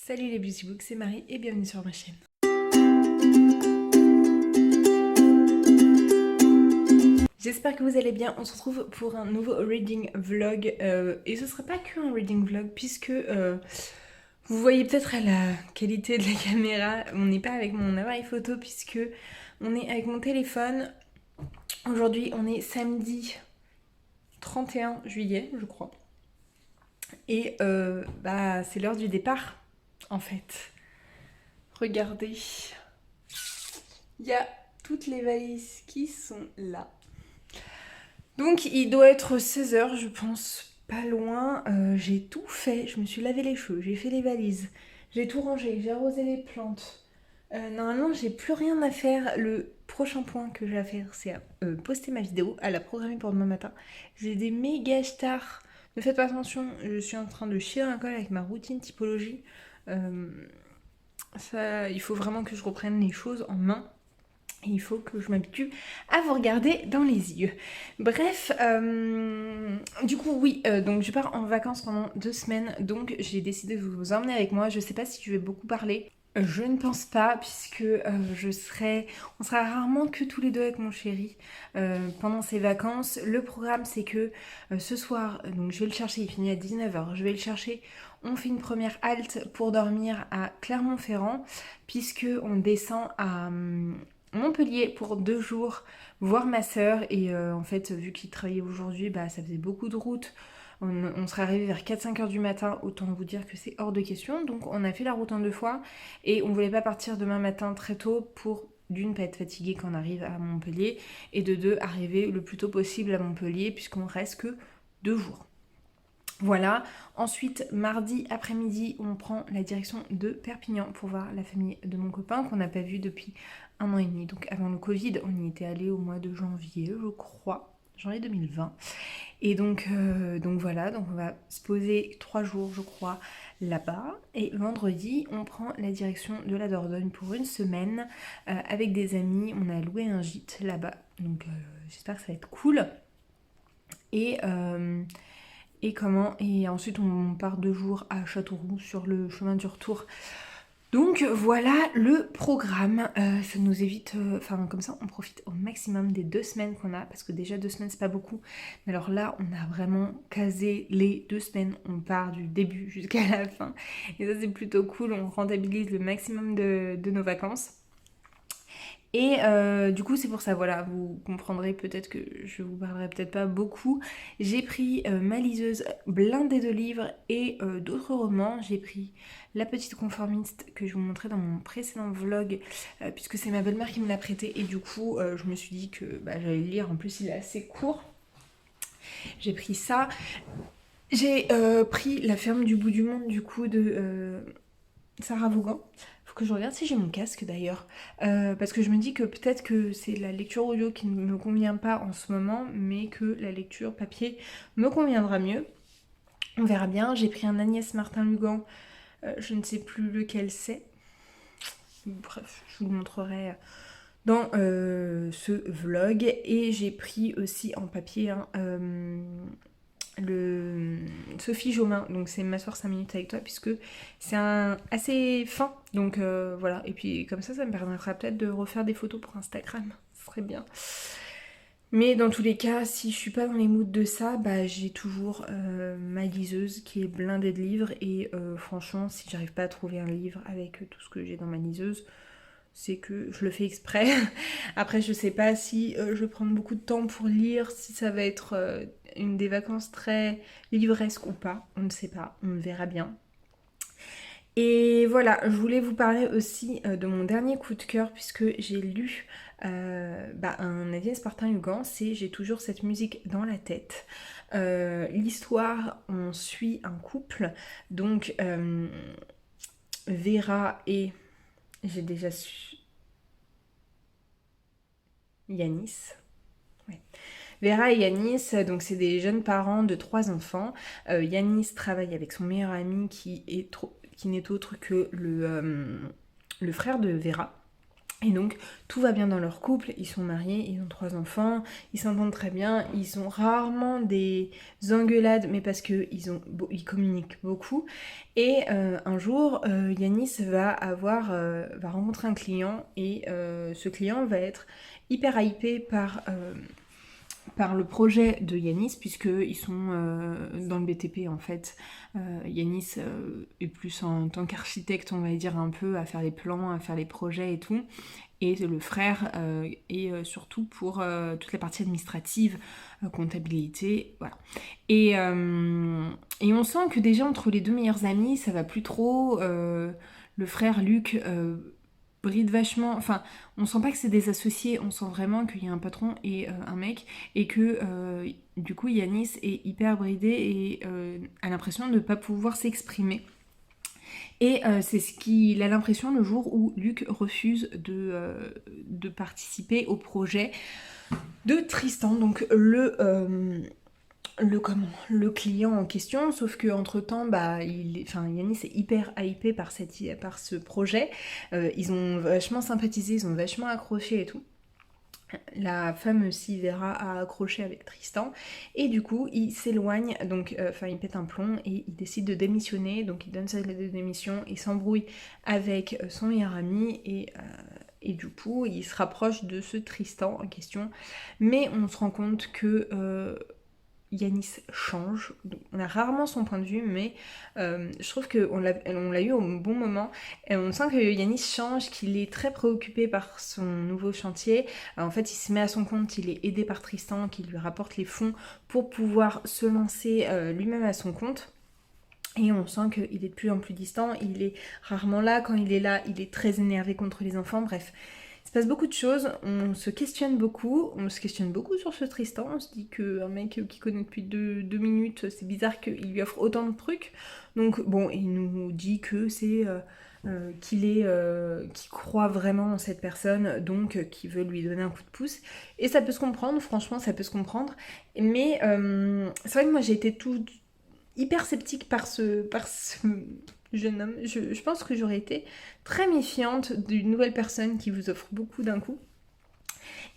Salut les Beauty Books, c'est Marie et bienvenue sur ma chaîne. J'espère que vous allez bien, on se retrouve pour un nouveau reading vlog et ce sera pas que un reading vlog puisque vous voyez peut-être à la qualité de la caméra, on n'est pas avec mon appareil photo puisque on est avec mon téléphone. Aujourd'hui on est samedi 31 juillet je crois et c'est l'heure du départ en fait. Regardez, il y a toutes les valises qui sont là. Donc il doit être 16h je pense, pas loin. J'ai tout fait, je me suis lavé les cheveux, j'ai fait les valises, j'ai tout rangé, j'ai arrosé les plantes. Normalement j'ai plus rien à faire. Le prochain point que j'ai à faire c'est poster ma vidéo, à la programmer pour demain matin. J'ai des méga stars. Ne faites pas attention, je suis en train de chier un col avec ma routine typologie. Il faut vraiment que je reprenne les choses en main. Et il faut que je m'habitue à vous regarder dans les yeux. Bref, du coup oui, donc je pars en vacances pendant 2 semaines. Donc j'ai décidé de vous emmener avec moi. Je sais pas si je vais beaucoup parler. Je ne pense pas puisque on sera rarement que tous les deux avec mon chéri pendant ces vacances. Le programme c'est que ce soir, donc je vais le chercher, il finit à 19h, je vais le chercher, on fait une première halte pour dormir à Clermont-Ferrand puisque on descend à Montpellier pour 2 jours voir ma soeur et en fait vu qu'il travaillait aujourd'hui, ça faisait beaucoup de route. On serait arrivé vers 4-5 heures du matin, autant vous dire que c'est hors de question. Donc on a fait la route en 2 fois et on voulait pas partir demain matin très tôt pour d'une, pas être fatigué quand on arrive à Montpellier et de deux, arriver le plus tôt possible à Montpellier puisqu'on reste que 2 jours. Voilà, ensuite mardi après-midi on prend la direction de Perpignan pour voir la famille de mon copain qu'on n'a pas vu depuis 1 an et demi. Donc avant le Covid on y était allé au mois de janvier je crois, janvier 2020. Et donc voilà, donc on va se poser 3 jours je crois là-bas. Et vendredi on prend la direction de la Dordogne pour 1 semaine avec des amis. On a loué un gîte là-bas, donc j'espère que ça va être cool. Et ensuite on part 2 jours à Châteauroux sur le chemin du retour. Donc voilà le programme. Ça nous évite, comme ça on profite au maximum des 2 semaines qu'on a, parce que déjà 2 semaines c'est pas beaucoup, mais alors là on a vraiment casé les 2 semaines, on part du début jusqu'à la fin et ça c'est plutôt cool, on rentabilise le maximum de nos vacances. Et du coup c'est pour ça, voilà, vous comprendrez peut-être que je vous parlerai peut-être pas beaucoup. J'ai pris ma liseuse blindée de livres et d'autres romans. J'ai pris La Petite Conformiste que je vous montrais dans mon précédent vlog puisque c'est ma belle-mère qui me l'a prêté et du coup je me suis dit que j'allais le lire. En plus il est assez court. J'ai pris ça. J'ai pris La Ferme du bout du monde du coup de Sarah Vaughan. Faut que je regarde si j'ai mon casque d'ailleurs. Parce que je me dis que peut-être que c'est la lecture audio qui ne me convient pas en ce moment, mais que la lecture papier me conviendra mieux. On verra bien. J'ai pris un Agnès Martin-Lugan, je ne sais plus lequel c'est. Bref, je vous le montrerai dans ce vlog. Et j'ai pris aussi en papier le Sophie Jomain, donc c'est M'asseoir 5 minutes avec toi, puisque c'est assez fin, donc voilà. Et puis comme ça me permettra peut-être de refaire des photos pour Instagram, ce serait bien. Mais dans tous les cas, si je suis pas dans les moods de ça, j'ai toujours ma liseuse qui est blindée de livres. Et franchement, si j'arrive pas à trouver un livre avec tout ce que j'ai dans ma liseuse, c'est que je le fais exprès. Après, je sais pas si je vais prendre beaucoup de temps pour lire, si ça va être une des vacances très livresques ou pas. On ne sait pas, on verra bien. Et voilà, je voulais vous parler aussi de mon dernier coup de cœur puisque j'ai lu un Agnès Martin-Lugan, c'est J'ai toujours cette musique dans la tête. L'histoire, on suit un couple, donc Vera et... j'ai déjà su... Yanis. Ouais. Vera et Yanis, donc c'est des jeunes parents de 3 enfants. Yanis travaille avec son meilleur ami qui n'est autre que le frère de Vera. Et donc tout va bien dans leur couple, ils sont mariés, ils ont 3 enfants, ils s'entendent très bien, ils ont rarement des engueulades, mais parce qu'ils communiquent beaucoup. Et un jour, Yanis va rencontrer un client et ce client va être hyper hypé par le projet de Yanis, puisqu'ils sont dans le BTP en fait. Yanis est plus en tant qu'architecte, on va dire, un peu à faire les plans, à faire les projets et tout. Et le frère est surtout pour toute la partie administrative, comptabilité, voilà. Et on sent que déjà entre les deux meilleurs amis, ça va plus trop. Le frère Luc bride vachement. Enfin, on sent pas que c'est des associés, on sent vraiment qu'il y a un patron et un mec, et que du coup Yanis est hyper bridé et a l'impression de ne pas pouvoir s'exprimer. Et c'est ce qu'il a l'impression le jour où Luc refuse de participer au projet de Tristan, donc le client en question, sauf que entre temps Yanis est hyper hypé par ce projet. Ils ont vachement sympathisé, ils ont vachement accroché et tout. La femme s'y verra à accrocher avec Tristan et du coup il s'éloigne, donc il pète un plomb et il décide de démissionner, donc il donne sa lettre de démission, il s'embrouille avec son meilleur ami et du coup il se rapproche de ce Tristan en question, mais on se rend compte que Yanis change. Donc, on a rarement son point de vue, mais je trouve qu'on l'a eu au bon moment. Et on sent que Yanis change, qu'il est très préoccupé par son nouveau chantier. En fait, il se met à son compte, il est aidé par Tristan qui lui rapporte les fonds pour pouvoir se lancer lui-même à son compte. Et on sent qu'il est de plus en plus distant, il est rarement là. Quand il est là, il est très énervé contre les enfants. Bref, il se passe beaucoup de choses, on se questionne beaucoup sur ce Tristan, on se dit qu'un mec qui connaît depuis 2 minutes, c'est bizarre qu'il lui offre autant de trucs. Donc bon, il nous dit que c'est qu'il croit vraiment en cette personne, donc qu'il veut lui donner un coup de pouce. Et ça peut se comprendre, franchement ça peut se comprendre. Mais c'est vrai que moi j'ai été tout hyper sceptique par ce jeune homme. Je pense que j'aurais été très méfiante d'une nouvelle personne qui vous offre beaucoup d'un coup.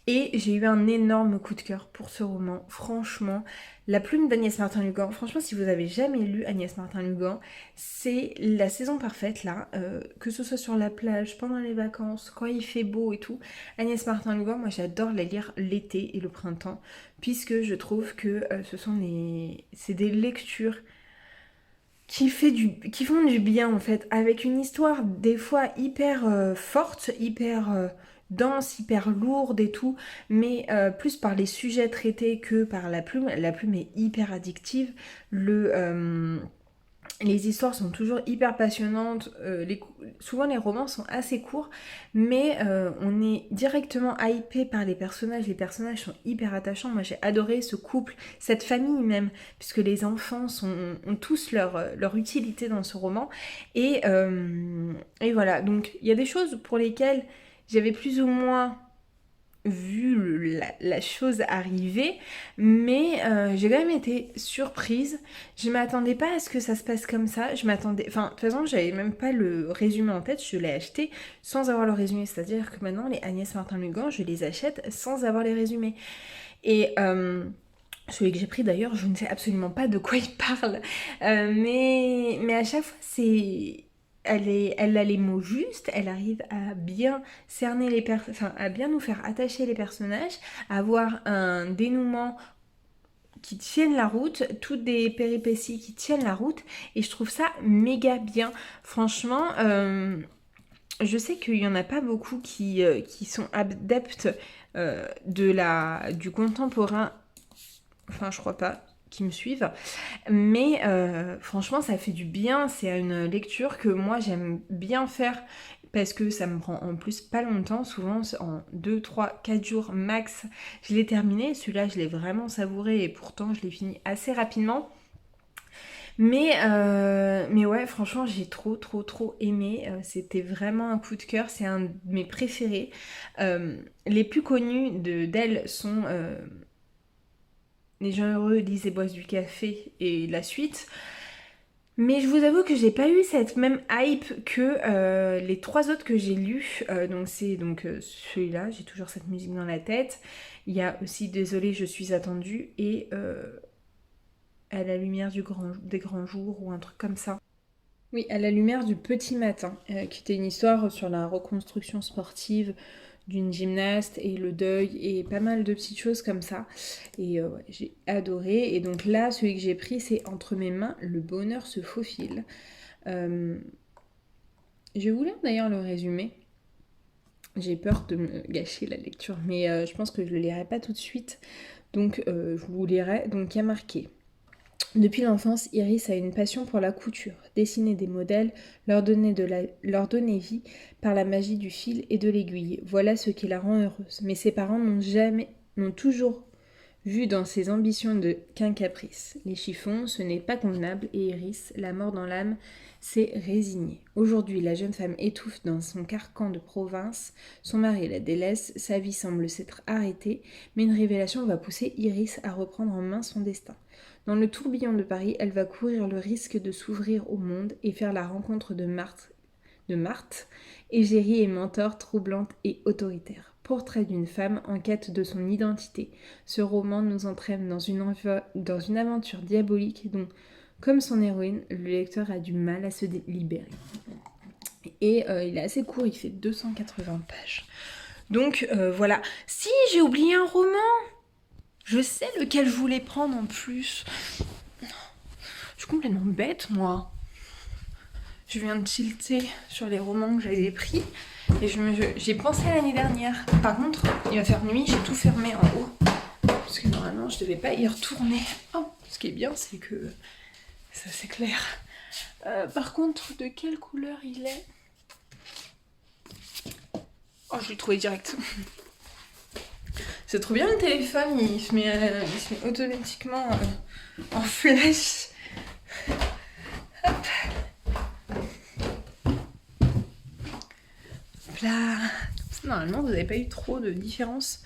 Et j'ai eu un énorme coup de cœur pour ce roman. Franchement, La plume d'Agnès Martin-Lugan. Franchement, si vous avez jamais lu Agnès Martin-Lugan, c'est la saison parfaite là. Que ce soit sur la plage, pendant les vacances, quand il fait beau et tout. Agnès Martin-Lugan, moi j'adore la lire l'été et le printemps, puisque je trouve que c'est des lectures qui font du bien en fait, avec une histoire des fois hyper forte, hyper dense, hyper lourde et tout, mais plus par les sujets traités que par la plume. La plume est hyper addictive. Les histoires sont toujours hyper passionnantes, souvent les romans sont assez courts, mais on est directement hypé par les personnages sont hyper attachants. Moi j'ai adoré ce couple, cette famille même, puisque les enfants ont tous leur utilité dans ce roman, et voilà, donc il y a des choses pour lesquelles j'avais plus ou moins vu la chose arriver, mais j'ai quand même été surprise. Je m'attendais pas à ce que ça se passe comme ça. Enfin, de toute façon, j'avais même pas le résumé en tête. Je l'ai acheté sans avoir le résumé. C'est-à-dire que maintenant, les Agnès Martin-Lugan, je les achète sans avoir les résumés. Et celui que j'ai pris d'ailleurs, je ne sais absolument pas de quoi il parle. Mais à chaque fois, elle a les mots justes, elle arrive à bien cerner à bien nous faire attacher les personnages, à avoir un dénouement qui tienne la route, toutes des péripéties qui tiennent la route, et je trouve ça méga bien. Franchement, je sais qu'il y en a pas beaucoup qui sont adeptes du contemporain, enfin je crois pas, qui me suivent. Mais franchement, ça fait du bien. C'est une lecture que moi, j'aime bien faire parce que ça me prend en plus pas longtemps. Souvent, en 2, 3, 4 jours max, je l'ai terminé. Celui-là, je l'ai vraiment savouré et pourtant, je l'ai fini assez rapidement. Mais ouais, franchement, j'ai trop, trop, trop aimé. C'était vraiment un coup de cœur. C'est un de mes préférés. Les plus connus d'elle sont... Les gens heureux lisent et boivent du café et la suite. Mais je vous avoue que j'ai pas eu cette même hype que les 3 autres que j'ai lus. Donc c'est celui-là, j'ai toujours cette musique dans la tête. Il y a aussi Désolée, je suis attendue et À la lumière des grands jours ou un truc comme ça. Oui, À la lumière du petit matin, qui était une histoire sur la reconstruction sportive d'une gymnaste et le deuil et pas mal de petites choses comme ça. Et ouais, j'ai adoré. Et donc là, celui que j'ai pris, c'est Entre mes mains, le bonheur se faufile. Je vais vous lire d'ailleurs le résumé. J'ai peur de me gâcher la lecture, mais je pense que je le lirai pas tout de suite. Donc je vous lirai. Donc il y a marqué. Depuis l'enfance, Iris a une passion pour la couture, dessiner des modèles, leur donner vie par la magie du fil et de l'aiguille. Voilà ce qui la rend heureuse. Mais ses parents n'ont toujours vu dans ses ambitions qu'un caprice. Les chiffons, ce n'est pas convenable et Iris, la mort dans l'âme, s'est résignée. Aujourd'hui, la jeune femme étouffe dans son carcan de province, son mari la délaisse, sa vie semble s'être arrêtée, mais une révélation va pousser Iris à reprendre en main son destin. Dans le tourbillon de Paris, elle va courir le risque de s'ouvrir au monde et faire la rencontre de Marthe, égérie et mentor troublante et autoritaire. Portrait d'une femme en quête de son identité. Ce roman nous entraîne dans une aventure diabolique dont, comme son héroïne, le lecteur a du mal à se libérer. Et il est assez court, il fait 280 pages. Donc voilà. Si, j'ai oublié un roman. Je sais lequel je voulais prendre en plus. Je suis complètement bête, moi. Je viens de tilter sur les romans que j'avais pris et j'ai pensé l'année dernière. Par contre, il va faire nuit, j'ai tout fermé en haut. Parce que normalement, je devais pas y retourner. Oh, ce qui est bien, c'est que ça s'éclaire. Par contre, de quelle couleur il est? Oh, je l'ai trouvé direct. C'est trop bien le téléphone, il se met automatiquement en flash. Hop. Hop là. Normalement, vous n'avez pas eu trop de différence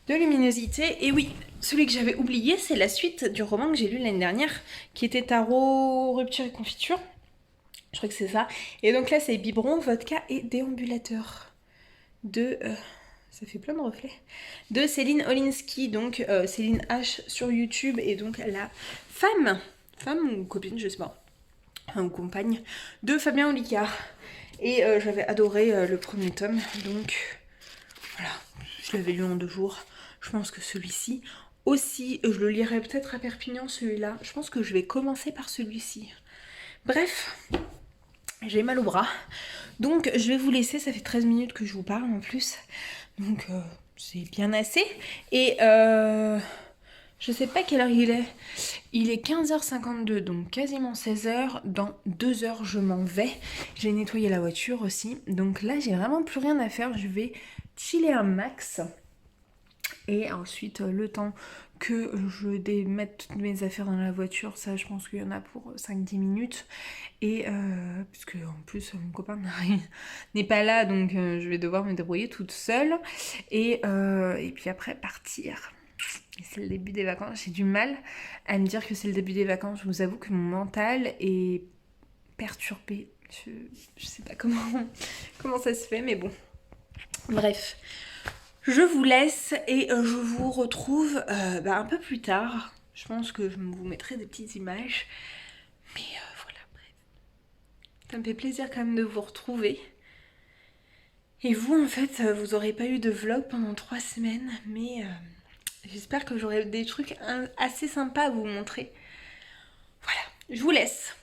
de luminosité. Et oui, celui que j'avais oublié, c'est la suite du roman que j'ai lu l'année dernière, qui était Tarot, Rupture et Confiture. Je crois que c'est ça. Et donc là, c'est Biberon, Vodka et Déambulateur. Ça fait plein de reflets. De Céline Olinsky, donc Céline H sur YouTube, et donc la femme ou copine, je sais pas, ou compagne, de Fabien Olicard. Et j'avais adoré le premier tome, donc voilà, je l'avais lu en 2 jours. Je pense que celui-ci aussi, je le lirai peut-être à Perpignan, celui-là. Je pense que je vais commencer par celui-ci. Bref, j'ai mal au bras. Donc je vais vous laisser, ça fait 13 minutes que je vous parle en plus. Donc c'est bien assez. Et je sais pas quelle heure il est. Il est 15h52, donc quasiment 16h. Dans 2 heures, je m'en vais. J'ai nettoyé la voiture aussi. Donc là, j'ai vraiment plus rien à faire. Je vais chiller un max. Et ensuite, le temps que je démette toutes mes affaires dans la voiture, ça je pense qu'il y en a pour 5-10 minutes. Et puisque en plus mon copain n'est pas là, donc je vais devoir me débrouiller toute seule. Et puis après partir. Et c'est le début des vacances. J'ai du mal à me dire que c'est le début des vacances. Je vous avoue que mon mental est perturbé. Je sais pas comment ça se fait, mais bon. Bref. Je vous laisse et je vous retrouve un peu plus tard. Je pense que je vous mettrai des petites images. Mais voilà, bref. Ça me fait plaisir quand même de vous retrouver. Et vous, en fait, vous n'aurez pas eu de vlog pendant 3 semaines. Mais j'espère que j'aurai des trucs assez sympas à vous montrer. Voilà, je vous laisse.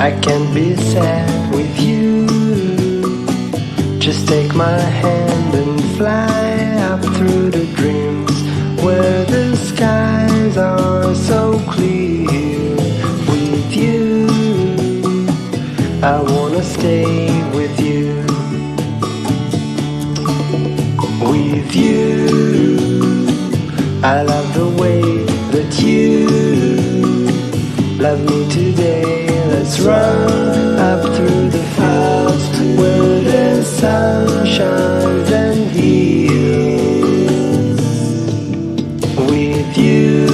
I can't be sad with you. Just take my hand and fly up through the dreams where the skies are so clear. With you, I wanna stay with you. With you, I love the way that you love me today. Let's run up through the fields where the sun shines and heals. With you,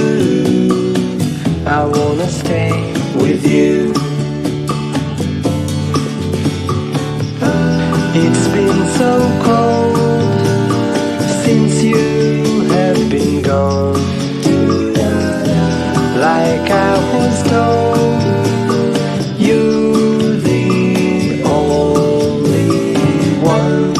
I wanna stay with you. It's been so cold since you have been gone. Like I was told, you're the only one.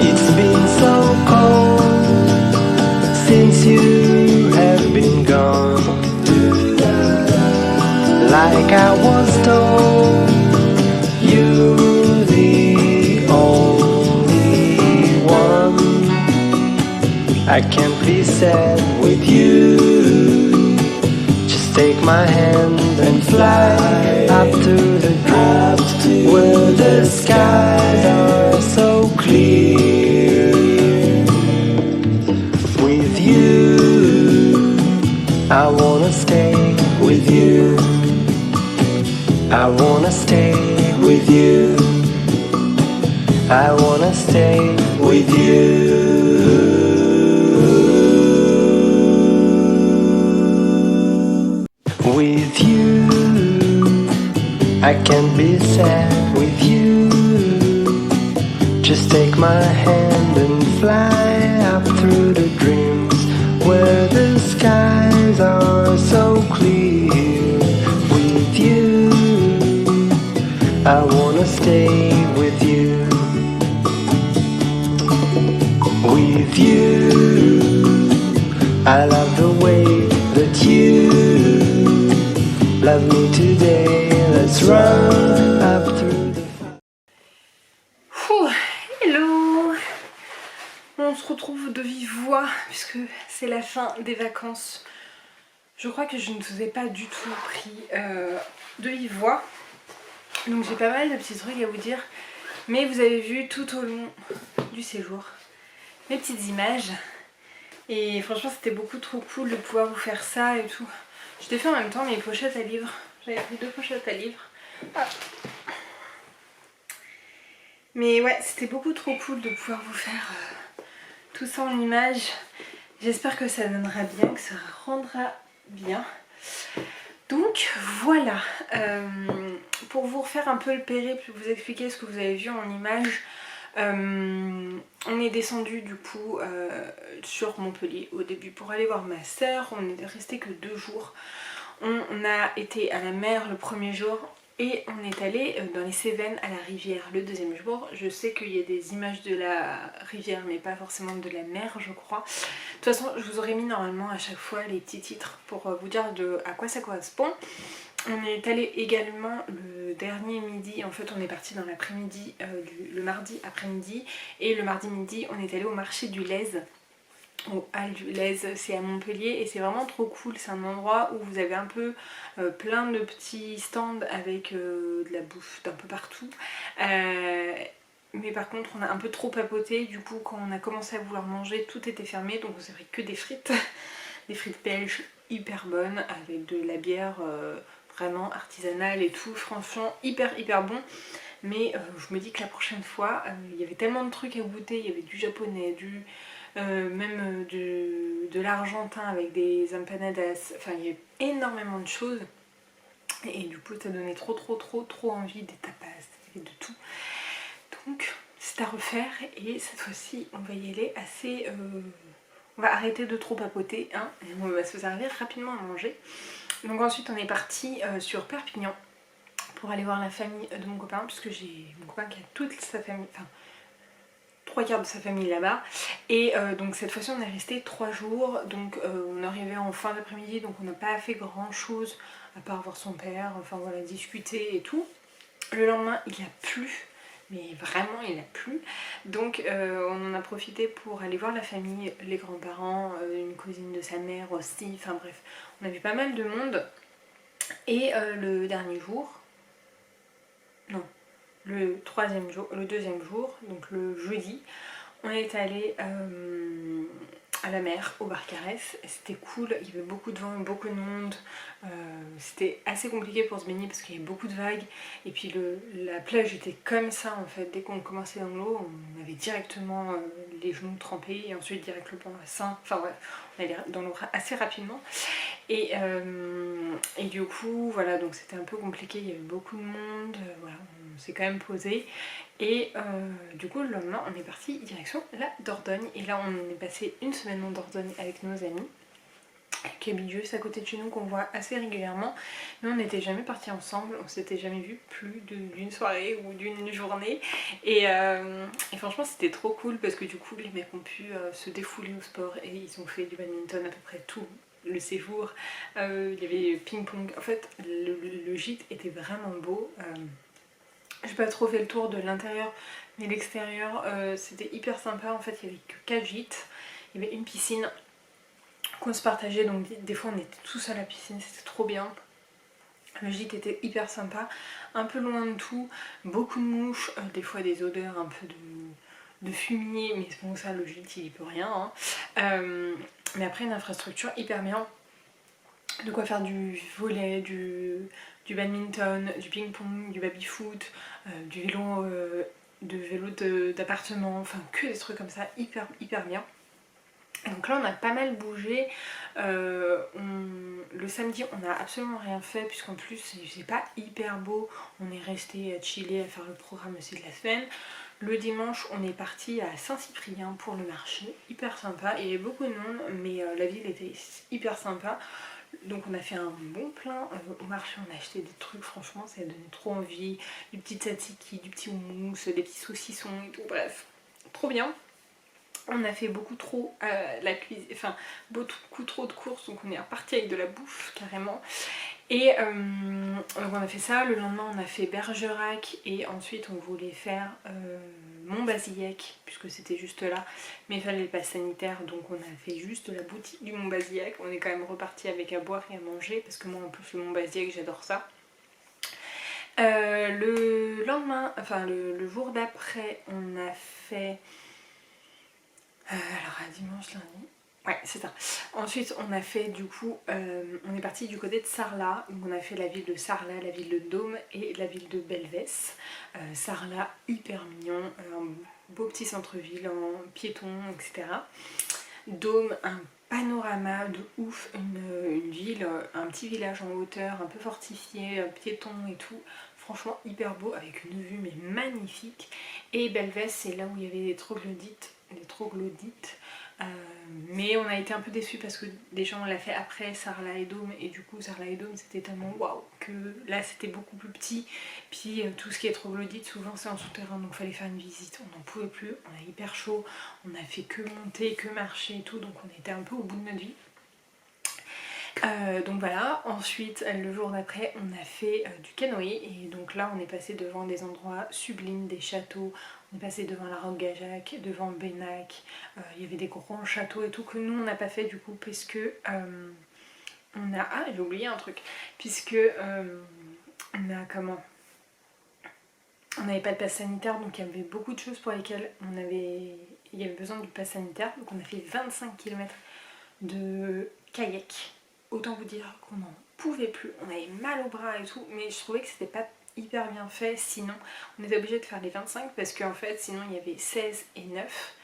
It's been so cold since you have been gone. Like I was told, you're the only one. I can't be sad with you. Just take my hand and fly up to the dreams where the skies are so clear. With you, I wanna stay with you. I wanna stay with you. I wanna stay with you. With you, I can't be sad with you. Just take my hand and fly up through the dreams where the skies are so clear. With you, I wanna stay with you. With you, I love the way that you love me today. Let's run up through the Ouh, hello. On se retrouve de vive voix puisque c'est la fin des vacances. Je crois que je ne vous ai pas du tout pris de vive voix. Donc j'ai pas mal de petits trucs à vous dire. Mais vous avez vu tout au long du séjour mes petites images. Et franchement c'était beaucoup trop cool de pouvoir vous faire ça et tout. Je t'ai fait en même temps mes pochettes à livres. J'avais pris 2 pochettes à livres. Ah. Mais ouais, c'était beaucoup trop cool de pouvoir vous faire tout ça en images. J'espère que ça donnera bien, que ça rendra bien. Donc voilà, pour vous refaire un peu le périple, vous expliquer ce que vous avez vu en images. On est descendu du coup sur Montpellier au début pour aller voir ma soeur. On n'est resté que 2 jours. On a été à la mer le premier jour et on est allé dans les Cévennes à la rivière le deuxième jour. Je sais qu'il y a des images de la rivière mais pas forcément de la mer je crois. De toute façon je vous aurais mis normalement à chaque fois les petits titres pour vous dire à quoi ça correspond. On est allé également le dernier midi, en fait on est parti dans l'après-midi, le mardi après-midi, et le mardi midi on est allé au marché du Lez, au Halles du Lez, c'est à Montpellier et c'est vraiment trop cool. C'est un endroit où vous avez un peu plein de petits stands avec de la bouffe d'un peu partout. Mais par contre on a un peu trop papoté, du coup quand on a commencé à vouloir manger tout était fermé, donc on s'est pris que des frites, des frites belges hyper bonnes avec de la bière vraiment artisanale et tout, franchement hyper bon. Mais je me dis que la prochaine fois, il y avait tellement de trucs à goûter, il y avait du japonais, même de l'argentin avec des empanadas, enfin il y avait énormément de choses. Et du coup ça donnait trop envie, des tapas, et de tout. Donc c'était c'est à refaire et cette fois-ci on va y aller assez... on va arrêter de trop papoter, hein, et on va se servir rapidement à manger. Donc ensuite on est parti sur Perpignan pour aller voir la famille de mon copain, puisque j'ai mon copain qui a toute sa famille, enfin 3 quarts de sa famille là-bas. Et donc cette fois-ci on est resté 3 jours, donc on est arrivé en fin d'après-midi, donc on n'a pas fait grand chose à part voir son père, enfin voilà, discuter et tout. Le lendemain il a plu, mais vraiment il a plu, donc on en a profité pour aller voir la famille, les grands-parents, une cousine de sa mère aussi, enfin bref, on avait pas mal de monde. Et le dernier jour, non, le deuxième jour, donc le jeudi, on est allé à la mer, au Barcarès. C'était cool, il y avait beaucoup de vent, beaucoup de monde. C'était assez compliqué pour se baigner parce qu'il y avait beaucoup de vagues. Et puis la plage était comme ça en fait. Dès qu'on commençait dans l'eau, on avait directement les genoux trempés et ensuite direct le bassin. Enfin bref, on allait dans l'eau assez rapidement. Et du coup, voilà, donc c'était un peu compliqué, il y avait beaucoup de monde. Voilà, on s'est quand même posé. Et du coup, le lendemain, on est parti direction la Dordogne. Et là, on est passé une semaine en Dordogne avec nos amis, qui habitent juste à côté de chez nous, qu'on voit assez régulièrement. Mais on n'était jamais partis ensemble, on s'était jamais vu plus d'une soirée ou d'une journée. Et franchement, c'était trop cool parce que du coup, les mecs ont pu se défouler au sport et ils ont fait du badminton à peu près tout le séjour. Il y avait ping-pong. En fait, le gîte était vraiment beau. J'ai pas trop fait le tour de l'intérieur, mais l'extérieur c'était hyper sympa. En fait, il y avait que 4 gîtes, il y avait une piscine qu'on se partageait, donc des fois on était tous à la piscine, c'était trop bien. Le gîte était hyper sympa, un peu loin de tout, beaucoup de mouches, des fois des odeurs un peu de fumier, mais bon, ça, le gîte il y peut rien. Hein. Mais après, une infrastructure hyper bien. De quoi faire du volley, du badminton, du ping-pong, du baby-foot, du vélo d'appartement, enfin que des trucs comme ça, hyper bien. Donc là on a pas mal bougé. Le samedi on n'a absolument rien fait puisqu'en plus c'est pas hyper beau, on est resté chiller à faire le programme aussi de la semaine. Le dimanche on est parti à Saint-Cyprien pour le marché, hyper sympa, il y avait beaucoup de monde mais la ville était hyper sympa. Donc on a fait un bon plein au marché, on a acheté des trucs, franchement ça a donné trop envie, du petit tzatziki, du petit houmous, des petits saucissons et tout, bref, trop bien. On a fait beaucoup trop la cuisine, enfin beaucoup trop de courses, donc on est reparti avec de la bouffe carrément. Et donc on a fait ça, le lendemain on a fait Bergerac et ensuite on voulait faire Montbazillac puisque c'était juste là, mais il fallait le pass sanitaire donc on a fait juste la boutique du Montbazillac. On est quand même reparti avec à boire et à manger parce que moi en plus le Montbazillac j'adore ça. Le lendemain, enfin le jour d'après on a fait... alors à dimanche, lundi... Ouais, c'est ça. Ensuite, on a fait du coup, on est parti du côté de Sarlat. Donc on a fait la ville de Sarlat, la ville de Dôme et la ville de Belvès. Sarlat, hyper mignon, un beau petit centre-ville en piéton, etc. Dôme, un panorama de ouf, une ville, un petit village en hauteur, un peu fortifié, piéton et tout. Franchement hyper beau, avec une vue mais magnifique. Et Belvès, c'est là où il y avait des troglodytes. Mais on a été un peu déçus parce que déjà on l'a fait après Sarlat et Dôme et du coup Sarlat et Dôme c'était tellement waouh que là c'était beaucoup plus petit. Puis tout ce qui est troglodyte souvent c'est en souterrain donc fallait faire une visite, on n'en pouvait plus, on a hyper chaud, on a fait que monter, que marcher et tout, donc on était un peu au bout de notre vie. Donc voilà, ensuite le jour d'après on a fait du canoë et donc là on est passé devant des endroits sublimes, des châteaux, on est passé devant la Roque-Gageac, devant Benac, il y avait des grands châteaux et tout que nous on n'a pas fait du coup puisque on a... Ah j'ai oublié un truc, puisque on a comment... On n'avait pas de passe sanitaire donc il y avait beaucoup de choses pour lesquelles il y avait besoin du passe sanitaire, donc on a fait 25 km de kayak. Autant vous dire qu'on n'en pouvait plus, on avait mal au bras et tout, mais je trouvais que c'était pas hyper bien fait, sinon on était obligé de faire les 25 parce qu'en fait sinon il y avait 16 et 9,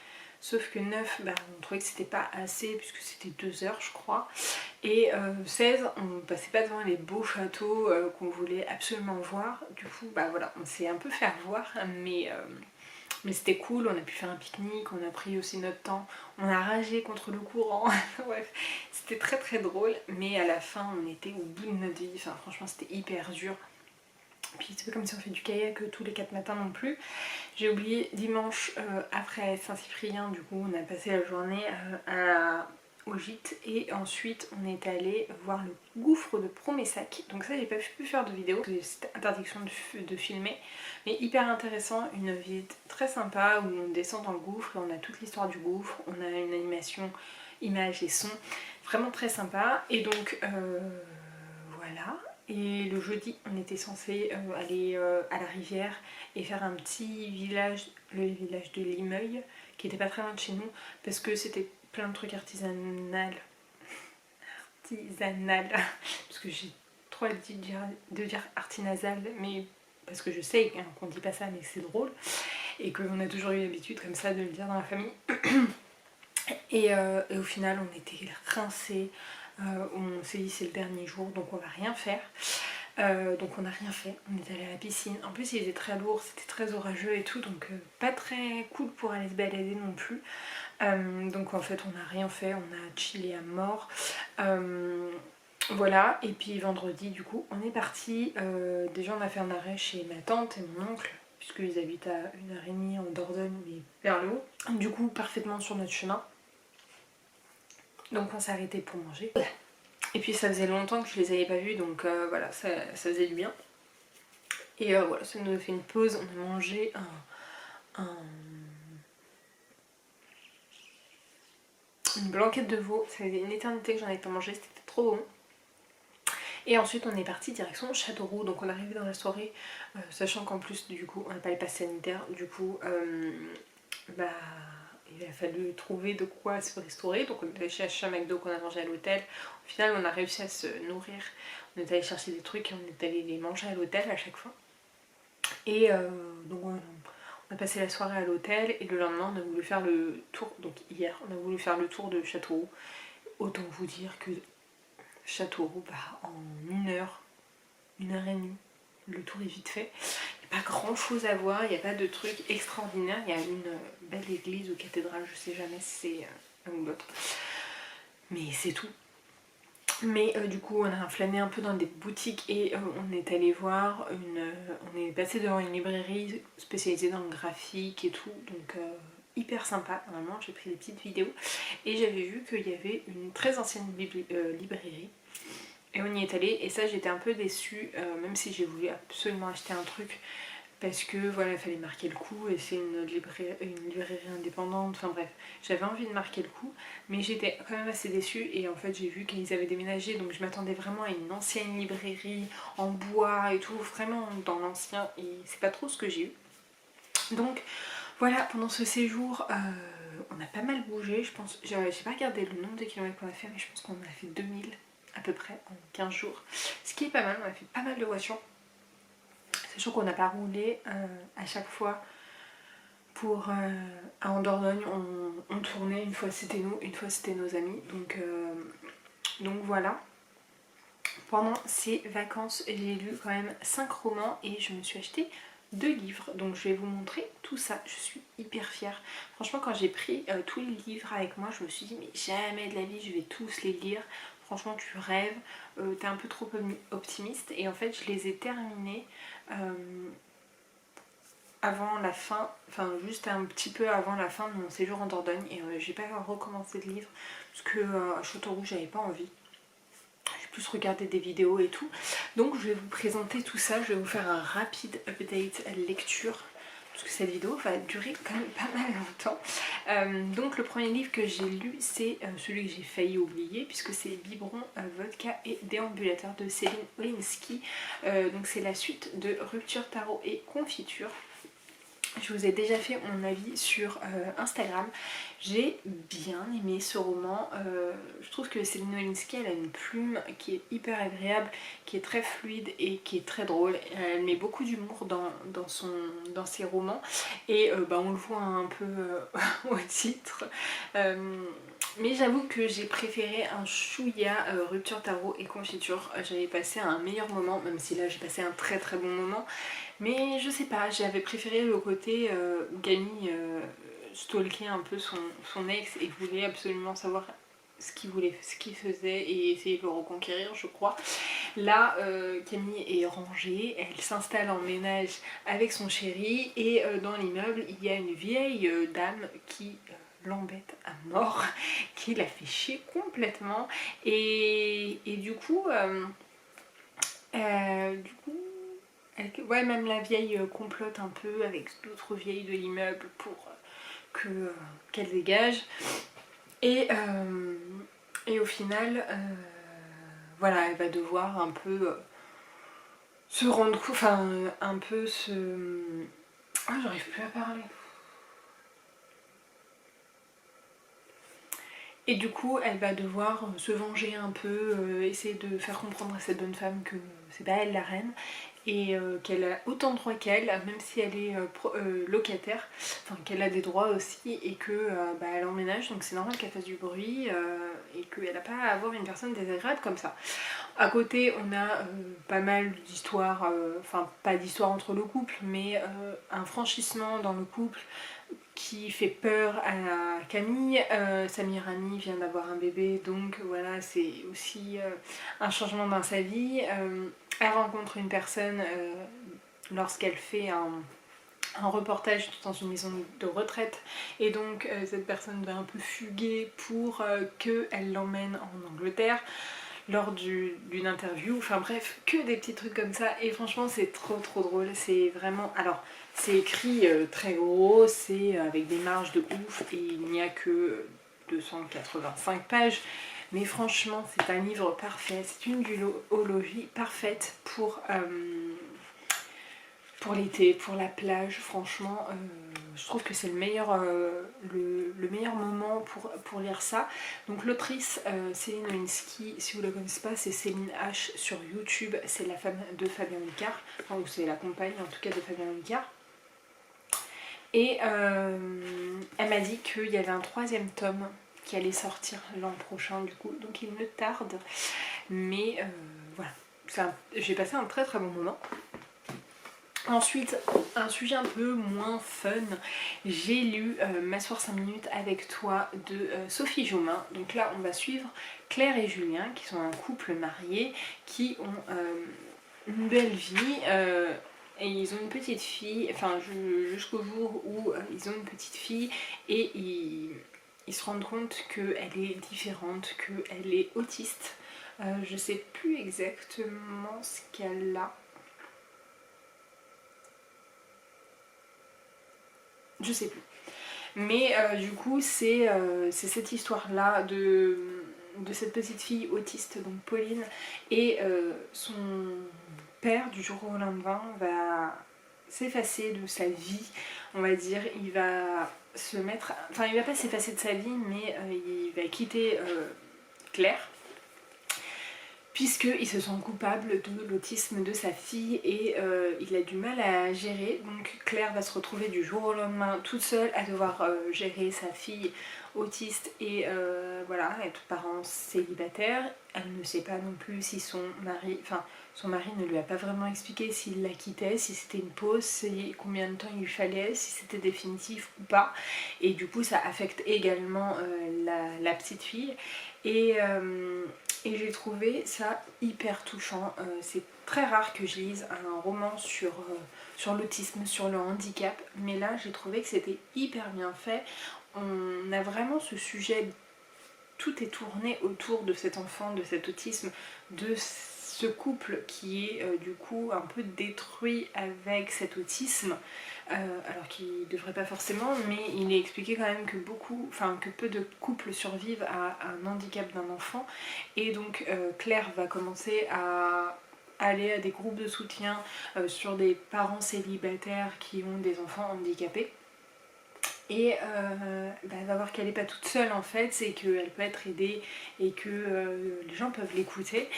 sauf que 9 bah, on trouvait que c'était pas assez puisque c'était 2 heures je crois, et 16 on passait pas devant les beaux châteaux qu'on voulait absolument voir, du coup bah voilà on s'est un peu fait avoir, mais Mais c'était cool, on a pu faire un pique-nique, on a pris aussi notre temps, on a ragé contre le courant, bref, c'était très très drôle, mais à la fin on était au bout de notre vie, enfin franchement c'était hyper dur. Puis c'est pas comme si on fait du kayak tous les 4 matins non plus. J'ai oublié dimanche après Saint-Cyprien, du coup on a passé la journée au gîte et ensuite on est allé voir le gouffre de Promessac. Donc ça j'ai pas pu faire de vidéo, c'était interdiction de filmer, mais hyper intéressant, une visite très sympa où on descend dans le gouffre et on a toute l'histoire du gouffre, on a une animation, images et sons, vraiment très sympa. Et donc voilà. Et le jeudi, on était censé aller à la rivière et faire un petit village, le village de Limeuil, qui était pas très loin de chez nous, parce que c'était plein de trucs artisanal, parce que j'ai trop envie de dire artinasal, mais parce que je sais qu'on dit pas ça, mais c'est drôle, et qu'on a toujours eu l'habitude comme ça de le dire dans la famille. Et au final, on était rincés. On s'est dit c'est le dernier jour, donc on va rien faire. Donc on n'a rien fait, on est allé à la piscine. En plus il était très lourd, c'était très orageux et tout, donc pas très cool pour aller se balader non plus. Donc en fait on n'a rien fait, on a chillé à mort. Voilà, et puis vendredi du coup on est parti. Déjà on a fait un arrêt chez ma tante et mon oncle, puisqu'ils habitent à 1h30 en Dordogne, mais vers le haut. Du coup parfaitement sur notre chemin. Donc on s'est arrêté pour manger. Et puis ça faisait longtemps que je les avais pas vus, donc voilà, ça faisait du bien. Et voilà, ça nous a fait une pause, on a mangé une blanquette de veau. Ça faisait une éternité que j'en avais pas mangé, c'était trop bon. Et ensuite on est parti direction Châteauroux, donc on est arrivé dans la soirée, sachant qu'en plus du coup on n'a pas les passes sanitaires, du coup il a fallu trouver de quoi se restaurer, donc on est allé chercher un McDo qu'on a mangé à l'hôtel. Au final on a réussi à se nourrir, on est allé chercher des trucs et on est allé les manger à l'hôtel à chaque fois. Et donc on a passé la soirée à l'hôtel et le lendemain on a voulu faire le tour, donc hier on a voulu faire le tour de Châteauroux. Autant vous dire que Châteauroux, en 1h, 1h30, le tour est vite fait. Il n'y a pas grand chose à voir, il n'y a pas de truc extraordinaire. Il y a une belle église ou cathédrale, je sais jamais si c'est l'un ou l'autre. Mais c'est tout. Mais du coup on a flâné un peu dans des boutiques et on est allé voir on est passé devant une librairie spécialisée dans le graphique et tout, donc hyper sympa. Normalement j'ai pris des petites vidéos et j'avais vu qu'il y avait une très ancienne librairie et on y est allé et ça j'étais un peu déçue, même si j'ai voulu absolument acheter un truc, parce que voilà, il fallait marquer le coup et c'est une librairie indépendante, enfin bref, j'avais envie de marquer le coup, mais j'étais quand même assez déçue et en fait j'ai vu qu'ils avaient déménagé, donc je m'attendais vraiment à une ancienne librairie en bois et tout, vraiment dans l'ancien, et c'est pas trop ce que j'ai eu. Donc voilà, pendant ce séjour, on a pas mal bougé, je pense, j'ai pas regardé le nombre de kilomètres qu'on a fait, mais je pense qu'on a fait 2000 à peu près en 15 jours, ce qui est pas mal, on a fait pas mal de voitures. Sachant qu'on n'a pas roulé à chaque fois pour en Dordogne, on tournait, une fois c'était nous, une fois c'était nos amis, donc voilà. Pendant ces vacances j'ai lu quand même 5 romans et je me suis acheté 2 livres, donc je vais vous montrer tout ça, je suis hyper fière. Franchement quand j'ai pris tous les livres avec moi je me suis dit mais jamais de la vie je vais tous les lire. Franchement tu rêves, t'es un peu trop optimiste, et en fait je les ai terminés avant la fin, enfin juste un petit peu avant la fin de mon séjour en Dordogne, et j'ai pas recommencé le livre parce que à Châteauroux j'avais pas envie. J'ai plus regardé des vidéos et tout, donc je vais vous présenter tout ça, je vais vous faire un rapide update lecture, parce que cette vidéo va durer quand même pas mal longtemps. Donc le premier livre que j'ai lu, c'est celui que j'ai failli oublier, puisque c'est Biberon, Vodka et Déambulateur de Céline Olinsky. Donc c'est la suite de Rupture, Tarot et Confiture. Je vous ai déjà fait mon avis sur Instagram. J'ai bien aimé ce roman. Je trouve que Céline Olinsky, elle a une plume qui est hyper agréable, qui est très fluide et qui est très drôle. Elle met beaucoup d'humour dans ses romans, et on le voit un peu au titre. Mais j'avoue que j'ai préféré un chouïa rupture tarot et confiture. J'avais passé un meilleur moment, même si là j'ai passé un très très bon moment. Mais je sais pas, j'avais préféré le côté où Camille stalkait un peu son ex et voulait absolument savoir ce qu'il voulait, ce qu'il faisait et essayer de le reconquérir, je crois. Là, Camille est rangée, elle s'installe en ménage avec son chéri et dans l'immeuble, il y a une vieille dame qui l'embête à mort, qui la fait chier complètement et du coup, ouais, même la vieille complote un peu avec d'autres vieilles de l'immeuble pour qu'elle dégage. Et au final, voilà, elle va devoir un peu se rendre compte, enfin, un peu se... Ah, j'arrive plus à parler. Et du coup, elle va devoir se venger un peu, essayer de faire comprendre à cette bonne femme que c'est pas elle la reine et qu'elle a autant de droits qu'elle, même si elle est locataire, enfin qu'elle a des droits aussi et que bah, elle emménage, donc c'est normal qu'elle fasse du bruit et qu'elle n'a pas à avoir une personne désagréable comme ça. À côté, on a pas mal d'histoires, enfin pas d'histoire entre le couple, mais un franchissement dans le couple qui fait peur à Camille. Samir Ami vient d'avoir un bébé, donc voilà, c'est aussi un changement dans sa vie. Elle rencontre une personne lorsqu'elle fait un reportage dans une maison de retraite et donc cette personne va un peu fuguer pour qu'elle l'emmène en Angleterre lors d'une interview, enfin bref, que des petits trucs comme ça et franchement c'est trop trop drôle, c'est vraiment, alors c'est écrit très gros, c'est avec des marges de ouf et il n'y a que 285 pages, mais franchement c'est un livre parfait, c'est une duologie parfaite pour l'été, pour la plage, franchement, je trouve que c'est le meilleur moment pour lire ça. Donc l'autrice Céline Lewinsky, si vous ne la connaissez pas, c'est Céline H sur YouTube, c'est la femme de Fabien Olicard, enfin ou c'est la compagne en tout cas de Fabien Olicard. Et elle m'a dit qu'il y avait un 3e tome qui allait sortir l'an prochain du coup, donc il me tarde. Mais voilà, j'ai passé un très très bon moment. Ensuite, un sujet un peu moins fun, j'ai lu M'asseoir 5 minutes avec toi de Sophie Jaumin. Donc là, on va suivre Claire et Julien, qui sont un couple marié, qui ont une belle vie. Et ils ont une petite fille, enfin jusqu'au jour où ils ont une petite fille et ils se rendent compte qu'elle est différente, qu'elle est autiste. Je sais plus exactement ce qu'elle a. Je sais plus. Mais du coup, c'est cette histoire-là de cette petite fille autiste, donc Pauline, et son père, du jour au lendemain, va s'effacer de sa vie, on va dire. Il va se mettre... Enfin, il va pas s'effacer de sa vie, mais il va quitter Claire, puisqu'il se sent coupable de l'autisme de sa fille et il a du mal à gérer. Donc Claire va se retrouver du jour au lendemain toute seule à devoir gérer sa fille autiste et voilà, être parent célibataire. Elle ne sait pas non plus si son mari ne lui a pas vraiment expliqué s'il la quittait, si c'était une pause, combien de temps il lui fallait, si c'était définitif ou pas. Et du coup ça affecte également la petite fille. Et j'ai trouvé ça hyper touchant. C'est très rare que je lise un roman sur l'autisme, sur le handicap, mais là j'ai trouvé que c'était hyper bien fait. On a vraiment ce sujet, tout est tourné autour de cet enfant, de cet autisme, de ce couple qui est du coup un peu détruit avec cet autisme, alors qu'il ne devrait pas forcément, mais il est expliqué quand même que peu de couples survivent à un handicap d'un enfant, et donc Claire va commencer à aller à des groupes de soutien sur des parents célibataires qui ont des enfants handicapés. Et elle va voir qu'elle n'est pas toute seule en fait, c'est qu'elle peut être aidée et que les gens peuvent l'écouter.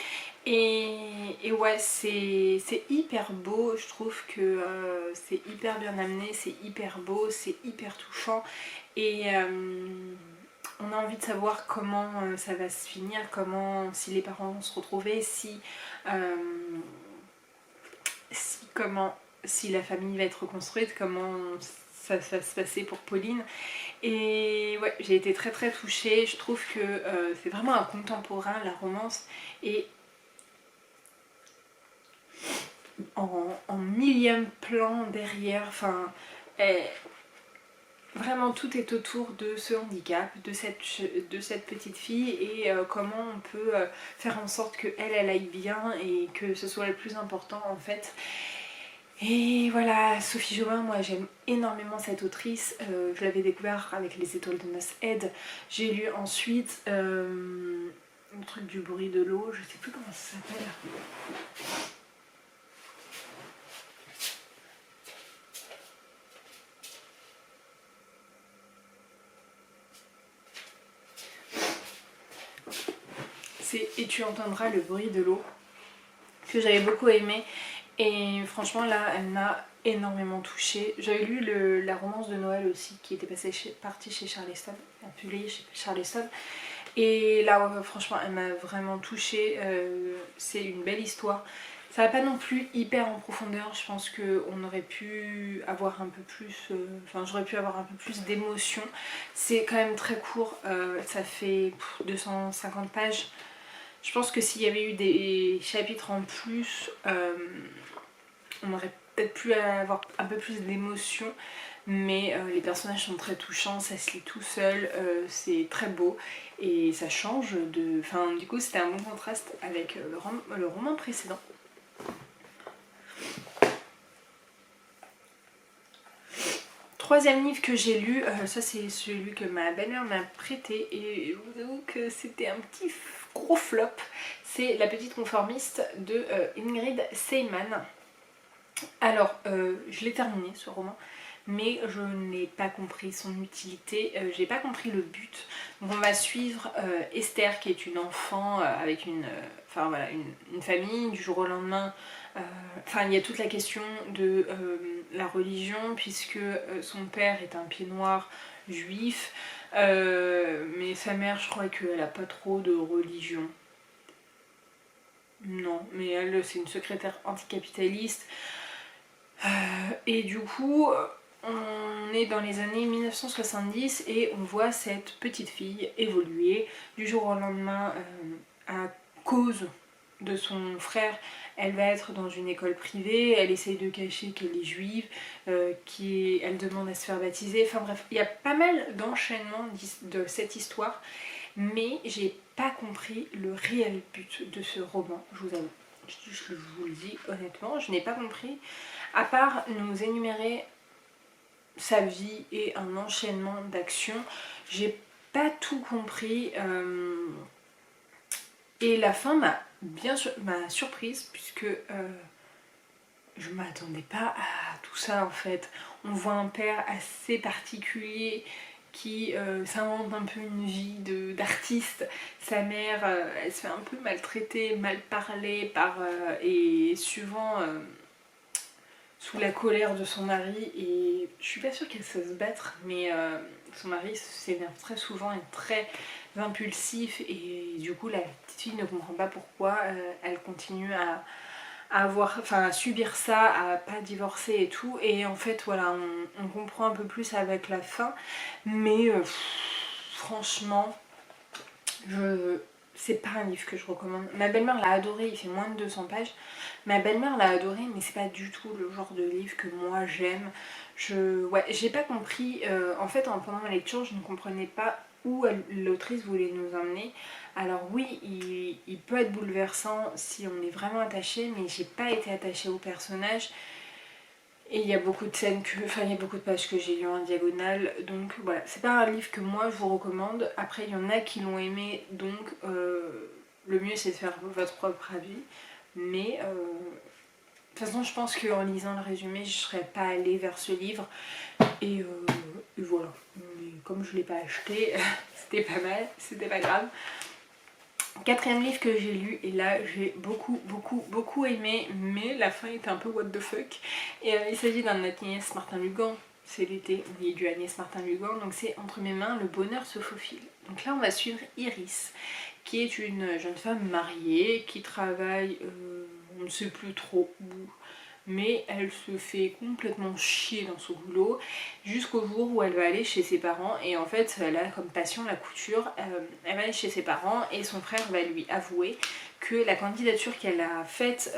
Et ouais, c'est hyper beau, je trouve que c'est hyper bien amené, c'est hyper beau, c'est hyper touchant. Et on a envie de savoir comment ça va se finir, si les parents vont se retrouver, si la famille va être reconstruite, comment ça va se passer pour Pauline. Et ouais, j'ai été très très touchée. Je trouve que c'est vraiment un contemporain, la romance, et en millième plan derrière, enfin, vraiment tout est autour de ce handicap, de cette petite fille, et comment on peut faire en sorte qu'elle aille bien et que ce soit le plus important en fait. Et voilà, Sophie Jobin, moi j'aime énormément cette autrice. Je l'avais découvert avec Les Étoiles de Nos Head. J'ai lu ensuite le truc du bruit de l'eau, je sais plus comment ça s'appelle. C'est Et tu entendras le bruit de l'eau, que j'avais beaucoup aimé. Et franchement là, elle m'a énormément touchée. J'avais lu la romance de Noël aussi, qui était partie chez Charleston, publiée chez Charleston. Et là, franchement, elle m'a vraiment touchée. C'est une belle histoire. Ça va pas non plus hyper en profondeur. Je pense qu'on aurait pu avoir un peu plus... Enfin, j'aurais pu avoir un peu plus d'émotion. C'est quand même très court. Ça fait 250 pages. Je pense que s'il y avait eu des chapitres en plus, on aurait peut-être pu avoir un peu plus d'émotion. Mais les personnages sont très touchants, ça se lit tout seul, c'est très beau et ça change de... Enfin, du coup, c'était un bon contraste avec le roman précédent. Troisième livre que j'ai lu, ça c'est celui que ma belle-mère m'a prêté et je vous avoue que c'était un petit gros flop. C'est La Petite Conformiste de Ingrid Seyman. Alors, je l'ai terminé ce roman, mais je n'ai pas compris son utilité, j'ai pas compris le but. Donc on va suivre Esther, qui est une enfant avec une famille du jour au lendemain. Enfin, il y a toute la question de la religion, puisque son père est un pied noir juif, mais sa mère, je crois qu'elle a pas trop de religion. Non, mais elle, c'est une secrétaire anticapitaliste. Et du coup, on est dans les années 1970 et on voit cette petite fille évoluer du jour au lendemain à cause de son frère. Elle va être dans une école privée, elle essaye de cacher qu'elle est juive, elle demande à se faire baptiser. Enfin bref, il y a pas mal d'enchaînements de cette histoire, mais j'ai pas compris le réel but de ce roman, je vous avoue. Je vous le dis honnêtement, je n'ai pas compris. À part nous énumérer sa vie et un enchaînement d'actions, j'ai pas tout compris. Et la fin m'a surprise, puisque je m'attendais pas à tout ça en fait. On voit un père assez particulier qui s'invente un peu une vie d'artiste. Sa mère, elle se fait un peu maltraiter, mal parler et souvent sous la colère de son mari. Et je suis pas sûre qu'elle sait se battre, mais son mari s'énerve très souvent, est très impulsif, et du coup la petite fille ne comprend pas pourquoi elle continue à subir ça, à pas divorcer et tout. Et en fait voilà, on comprend un peu plus avec la fin, mais franchement c'est pas un livre que je recommande. Ma belle-mère l'a adoré, il fait moins de 200 pages. Ma belle-mère l'a adoré, mais c'est pas du tout le genre de livre que moi j'aime. J'ai pas compris, en fait pendant ma lecture je ne comprenais pas où l'autrice voulait nous emmener. Alors oui, il peut être bouleversant si on est vraiment attaché, mais j'ai pas été attachée au personnage. Et il y a beaucoup de scènes il y a beaucoup de pages que j'ai lues en diagonale, donc voilà, c'est pas un livre que moi je vous recommande. Après il y en a qui l'ont aimé, donc le mieux c'est de faire votre propre avis. Mais de toute façon je pense qu'en lisant le résumé je serais pas allée vers ce livre. Et voilà, mais comme je l'ai pas acheté, c'était pas mal, c'était pas grave. Quatrième livre que j'ai lu, et là j'ai beaucoup aimé, mais la fin était un peu what the fuck. Et il s'agit d'un Agnès Martin-Lugan, c'est l'été, on lit du Agnès Martin-Lugan, donc c'est Entre mes mains, le bonheur se faufile. Donc là on va suivre Iris, qui est une jeune femme mariée, qui travaille, on ne sait plus trop où, mais elle se fait complètement chier dans son boulot, jusqu'au jour où elle va aller chez ses parents, et en fait elle a comme passion la couture, elle va aller chez ses parents, et son frère va lui avouer que la candidature qu'elle a faite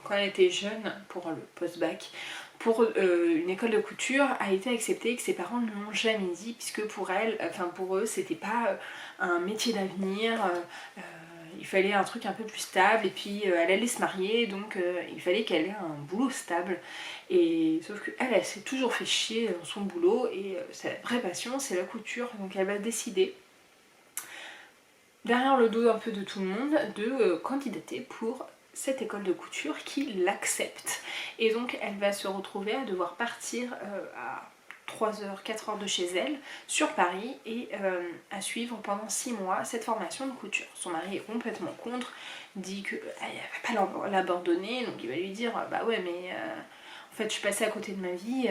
quand elle était jeune pour le post-bac, pour une école de couture, a été acceptée et que ses parents ne l'ont jamais dit, puisque pour elle, enfin pour eux, c'était pas un métier d'avenir, il fallait un truc un peu plus stable, et puis elle allait se marier, donc il fallait qu'elle ait un boulot stable. Et sauf qu'elle, elle s'est toujours fait chier dans son boulot, et sa vraie passion, c'est la couture, donc elle va décider, derrière le dos un peu de tout le monde, de candidater pour cette école de couture qui l'accepte. Et donc elle va se retrouver à devoir partir à 3h, 4h de chez elle, sur Paris, et à suivre pendant 6 mois cette formation de couture. Son mari est complètement contre, dit qu'elle ne va pas l'abandonner, donc il va lui dire bah ouais mais en fait je suis passée à côté de ma vie,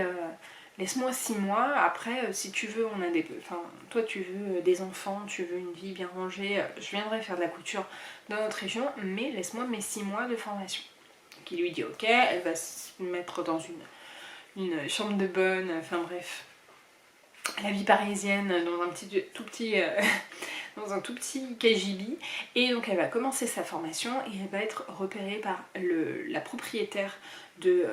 laisse-moi 6 mois, après si tu veux, on a des... Enfin, toi tu veux des enfants, tu veux une vie bien rangée, je viendrai faire de la couture dans notre région, mais laisse-moi mes 6 mois de formation. Donc il lui dit ok, elle va se mettre dans une chambre de bonne, enfin bref, la vie parisienne dans un dans un tout petit KGB, et donc elle va commencer sa formation et elle va être repérée par la propriétaire de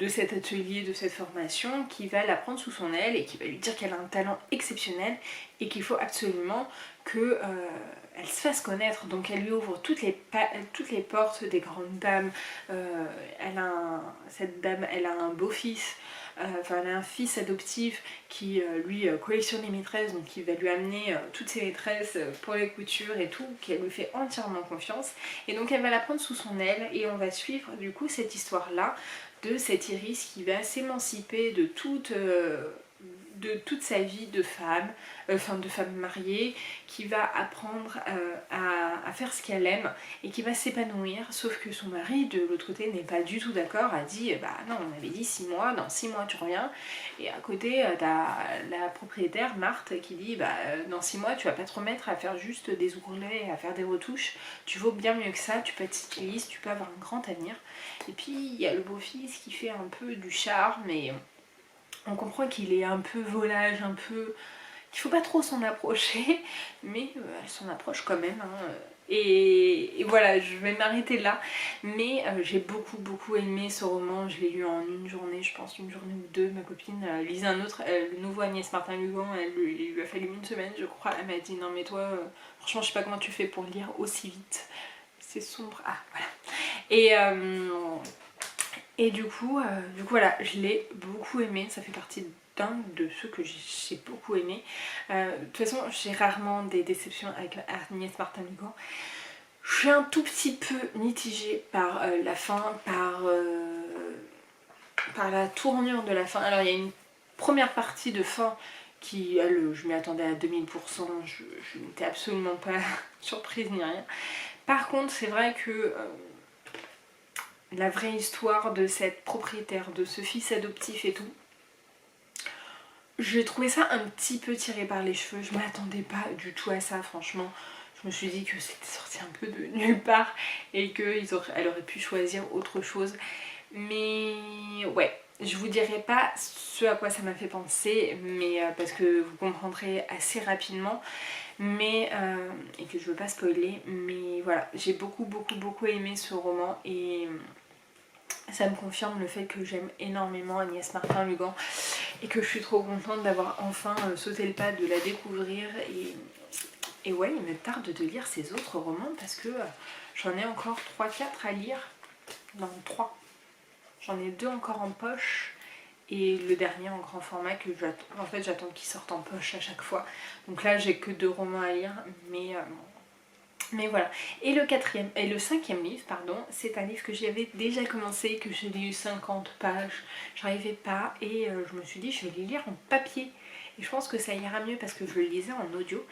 cet atelier, de cette formation, qui va la prendre sous son aile et qui va lui dire qu'elle a un talent exceptionnel et qu'il faut absolument que elle se fasse connaître. Donc elle lui ouvre toutes les portes des grandes dames. Cette dame, elle a un beau-fils, elle a un fils adoptif qui lui collectionne les maîtresses, donc il va lui amener toutes ses maîtresses pour les coutures et tout, qu'elle lui fait entièrement confiance. Et donc elle va la prendre sous son aile, et on va suivre du coup cette histoire-là de cette Iris qui va s'émanciper de toute sa vie de femme, de femme mariée, qui va apprendre à faire ce qu'elle aime et qui va s'épanouir, sauf que son mari de l'autre côté n'est pas du tout d'accord, a dit bah non, on avait dit 6 mois, dans 6 mois tu reviens, et à côté t'as la propriétaire Marthe qui dit bah dans 6 mois tu vas pas te remettre à faire juste des ourlets, à faire des retouches, tu vaux bien mieux que ça, tu peux être styliste, tu peux avoir un grand avenir. Et puis il y a le beau-fils qui fait un peu du charme, et on comprend qu'il est un peu volage, un peu... qu'il faut pas trop s'en approcher, mais elle s'en approche quand même, hein. Et voilà, je vais m'arrêter là, mais j'ai beaucoup aimé ce roman. Je l'ai lu en une journée, je pense une journée ou deux. Ma copine lisait le nouveau Agnès Martin-Lugan, il lui a fallu une semaine je crois. Elle m'a dit non mais toi, franchement je sais pas comment tu fais pour lire aussi vite, c'est sombre, ah voilà. Et du coup voilà, je l'ai beaucoup aimé, ça fait partie d'un de ceux que j'ai beaucoup aimé. De toute façon, j'ai rarement des déceptions avec Agnès Martin-Lugan. Je suis un tout petit peu mitigée par la fin, par la tournure de la fin. Alors il y a une première partie de fin qui, elle, je m'y attendais à 2000%, je n'étais absolument pas surprise ni rien. Par contre, c'est vrai que la vraie histoire de cette propriétaire, de ce fils adoptif et tout, j'ai trouvé ça un petit peu tiré par les cheveux. Je m'attendais pas du tout à ça, franchement. Je me suis dit que c'était sorti un peu de nulle part et qu'elle aurait pu choisir autre chose. Mais ouais, je vous dirai pas ce à quoi ça m'a fait penser, mais parce que vous comprendrez assez rapidement, mais et que je veux pas spoiler, mais voilà, j'ai beaucoup aimé ce roman, et ça me confirme le fait que j'aime énormément Agnès Martin-Lugan et que je suis trop contente d'avoir enfin sauté le pas de la découvrir. Et ouais, il me tarde de lire ses autres romans parce que j'en ai encore 3-4 à lire. Non, 3. J'en ai 2 encore en poche, et le dernier en grand format que j'attends. En fait, j'attends qu'il sorte en poche à chaque fois. Donc là, j'ai que 2 romans à lire, mais voilà. Et le cinquième livre, pardon, c'est un livre que j'avais déjà commencé, que j'ai lu 50 pages, j'arrivais pas, et je me suis dit je vais le lire en papier. Et je pense que ça ira mieux parce que je le lisais en audio.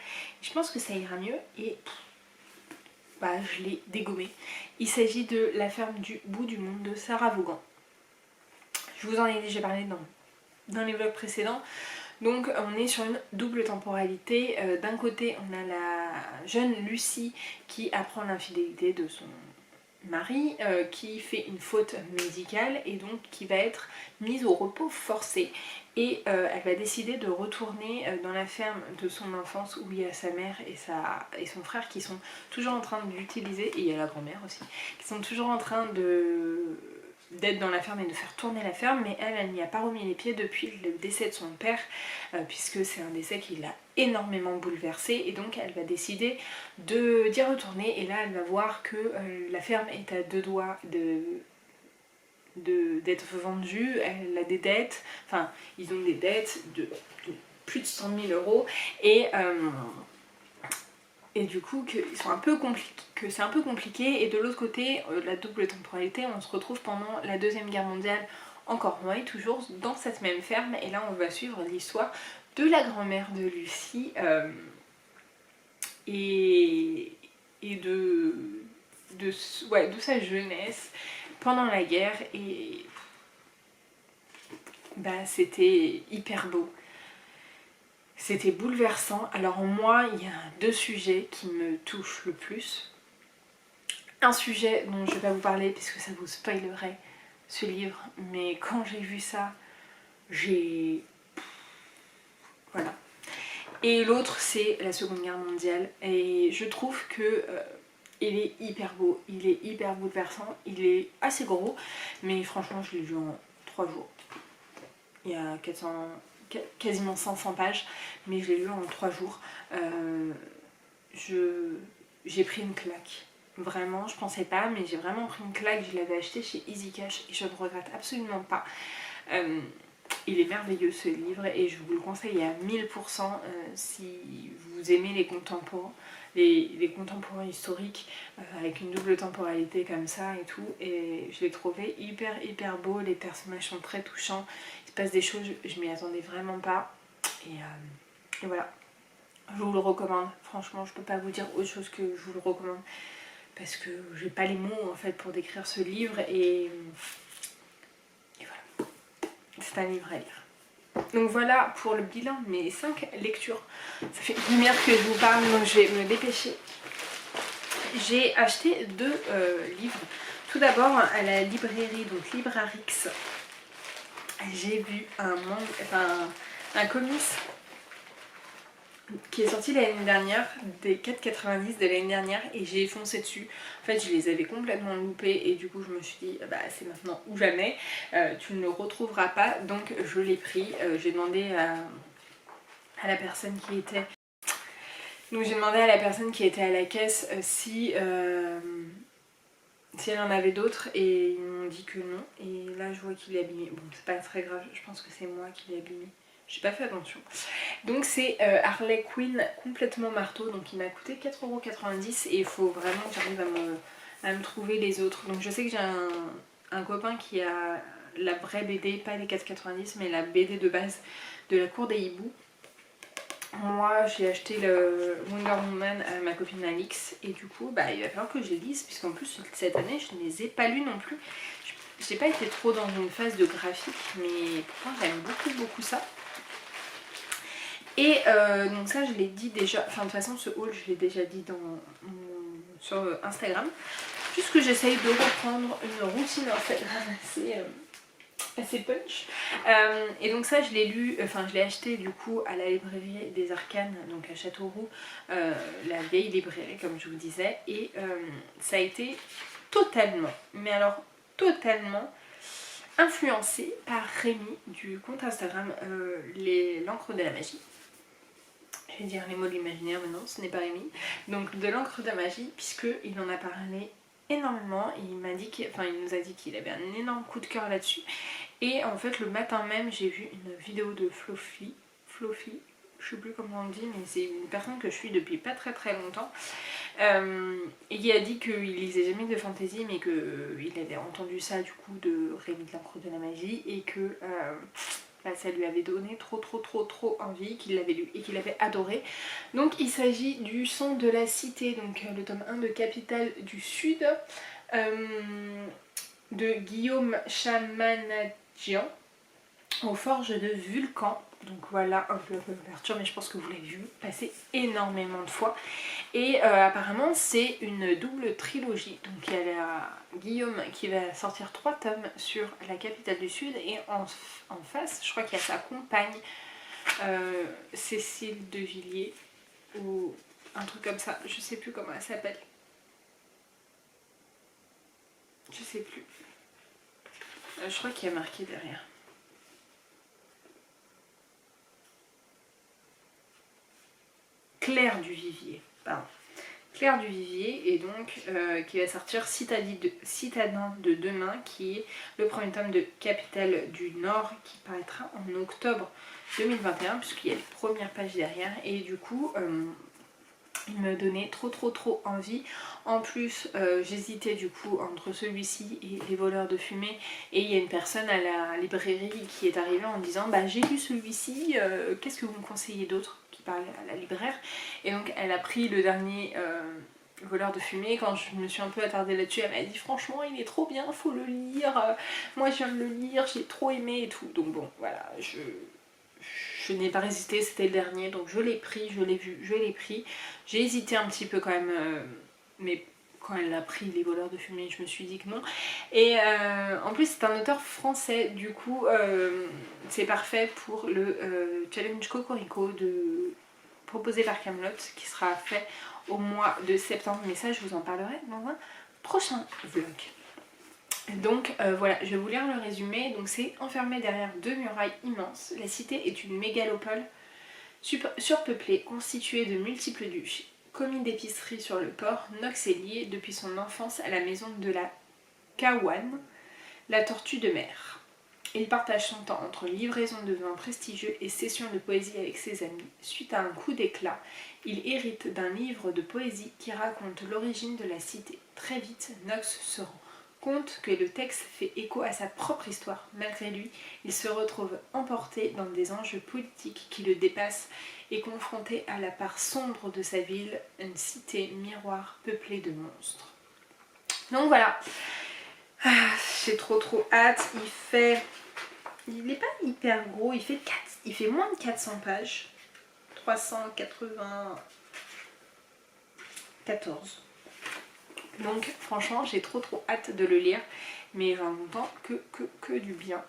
Je pense que ça ira mieux, et je l'ai dégommé. Il s'agit de La ferme du bout du monde de Sarah Vaughan. Je vous en ai déjà parlé dans dans les vlogs précédents. Donc on est sur une double temporalité. D'un côté on a la jeune Lucie qui apprend l'infidélité de son mari, qui fait une faute médicale et donc qui va être mise au repos forcé. Et elle va décider de retourner dans la ferme de son enfance où il y a sa mère et son frère qui sont toujours en train d'utiliser, et il y a la grand-mère aussi, qui sont toujours en train d'être dans la ferme et de faire tourner la ferme, mais elle n'y a pas remis les pieds depuis le décès de son père, puisque c'est un décès qui l'a énormément bouleversée, et donc elle va décider d'y retourner, et là elle va voir que la ferme est à 2 doigts d'être vendue, elle a des dettes, enfin ils ont des dettes de plus de 100 000 euros, et du coup que c'est un peu compliqué, et de l'autre côté, la double temporalité, on se retrouve pendant la Deuxième Guerre mondiale, encore moins, toujours dans cette même ferme, et là on va suivre l'histoire de la grand-mère de Lucie, et de sa jeunesse pendant la guerre, et bah, c'était hyper beau. C'était bouleversant. Alors moi, il y a 2 sujets qui me touchent le plus. Un sujet dont je vais pas vous parler puisque ça vous spoilerait ce livre, mais quand j'ai vu ça, voilà. Et l'autre, c'est la Seconde Guerre mondiale, et je trouve que il est hyper beau, il est hyper bouleversant, il est assez gros, mais franchement je l'ai lu en 3 jours. Il y a quasiment 500 pages, mais je l'ai lu en 3 jours. J'ai pris une claque. Vraiment, je pensais pas, mais j'ai vraiment pris une claque. Je l'avais acheté chez Easy Cash et je ne regrette absolument pas. Il est merveilleux ce livre et je vous le conseille à 1000% si vous aimez les contemporains, les contemporains historiques avec une double temporalité comme ça et tout. Et je l'ai trouvé hyper beau, les personnages sont très touchants, il se passe des choses, je m'y attendais vraiment pas. Et voilà, je vous le recommande. Franchement, je peux pas vous dire autre chose que je vous le recommande parce que j'ai pas les mots en fait pour décrire ce livre, et voilà. C'est un livre à lire. Donc voilà pour le bilan de mes 5 lectures. Ça fait une demi-heure que je vous parle, donc je vais me dépêcher. J'ai acheté 2 livres. Tout d'abord à la librairie, donc Librarix, j'ai vu un comics qui est sorti l'année dernière, des 4,90 de l'année dernière, et j'ai foncé dessus. En fait je les avais complètement loupés et du coup je me suis dit bah c'est maintenant ou jamais, tu ne le retrouveras pas, donc je l'ai pris. J'ai demandé à la personne qui était à la caisse si elle en avait d'autres, et ils m'ont dit que non, et là je vois qu'il est abîmé. Bon c'est pas très grave, je pense que c'est moi qui l'ai abîmé. J'ai pas fait attention. Donc c'est Harley Quinn complètement marteau, donc il m'a coûté 4,90 € et il faut vraiment que j'arrive à me trouver les autres. Donc je sais que j'ai un copain qui a la vraie BD, pas les 4,90 mais la BD de base de la cour des hiboux. Moi j'ai acheté le Wonder Woman à ma copine Alix, et du coup bah, il va falloir que je les lise, puisqu'en plus cette année je ne les ai pas lus non plus. J'ai pas été trop dans une phase de graphique, mais pourtant j'aime beaucoup ça. Et donc ça je l'ai dit déjà, enfin de toute façon ce haul je l'ai déjà dit sur Instagram. Juste que j'essaye de reprendre une routine Instagram assez punch. Et donc ça je l'ai lu, enfin je l'ai acheté du coup à la librairie des Arcanes, donc à Châteauroux, la vieille librairie comme je vous disais. Et ça a été totalement, mais alors totalement influencé par Rémi du compte Instagram l'encre de la magie. Je vais dire les mots de l'imaginaire, mais non, ce n'est pas Rémi. Donc de l'encre de magie, puisqu'il en a parlé énormément. Et il nous a dit qu'il avait un énorme coup de cœur là-dessus. Et en fait le matin même j'ai vu une vidéo de Floffy, je sais plus comment on dit, mais c'est une personne que je suis depuis pas très longtemps. Et il a dit qu'il lisait jamais de fantasy, mais qu'il avait entendu ça du coup de Rémi de l'encre de la magie, et que ça lui avait donné trop envie, qu'il l'avait lu et qu'il avait adoré. Donc il s'agit du Son de la Cité, donc le tome 1 de Capitale du Sud, de Guillaume Chamanadjian. aux forges de Vulcan. Donc voilà un peu la couverture, mais je pense que vous l'avez vu passer énormément de fois. Et apparemment c'est une double trilogie. Donc il y a Guillaume qui va sortir 3 tomes sur la capitale du Sud, et en face je crois qu'il y a sa compagne Cécile de Villiers ou un truc comme ça, je sais plus comment elle s'appelle. Je sais plus. Je crois qu'il y a marqué derrière. Claire du Vivier, pardon. Claire du Vivier, et donc qui va sortir Citadin de demain, qui est le premier tome de Capitale du Nord, qui paraîtra en octobre 2021, puisqu'il y a les premières pages derrière, et du coup il me donnait trop envie. En plus j'hésitais du coup entre celui-ci et Les Voleurs de Fumée, et il y a une personne à la librairie qui est arrivée en me disant bah j'ai lu celui-ci, qu'est-ce que vous me conseillez d'autre, qui parlait à la libraire, et donc elle a pris le dernier Voleurs de Fumée. Quand je me suis un peu attardée là-dessus, elle m'a dit franchement il est trop bien, faut le lire, moi je viens de le lire, j'ai trop aimé et tout. Donc bon voilà, je n'ai pas résisté, c'était le dernier, donc je l'ai pris, je l'ai vu, je l'ai pris. J'ai hésité un petit peu quand même, mais quand elle a pris Les Voleurs de Fumée, je me suis dit que non. Et en plus c'est un auteur français, du coup c'est parfait pour le challenge Cocorico proposé par Camelot, qui sera fait au mois de septembre, mais ça je vous en parlerai dans un prochain vlog. Donc voilà, je vais vous lire le résumé. Donc c'est enfermé derrière 2 murailles immenses. La cité est une mégalopole surpeuplée, constituée de multiples duches. Commis d'épicerie sur le port, Nox est lié depuis son enfance à la maison de la Kawan, la tortue de mer. Il partage son temps entre livraison de vins prestigieux et sessions de poésie avec ses amis. Suite à un coup d'éclat, il hérite d'un livre de poésie qui raconte l'origine de la cité. Très vite, Nox se rend compte que le texte fait écho à sa propre histoire. Malgré lui, il se retrouve emporté dans des enjeux politiques qui le dépassent et confronté à la part sombre de sa ville, une cité miroir peuplée de monstres. Donc voilà, j'ai trop hâte. Il n'est pas hyper gros, il fait moins de 400 pages, 394. Donc franchement j'ai trop hâte de le lire, mais j'en entends que du bien.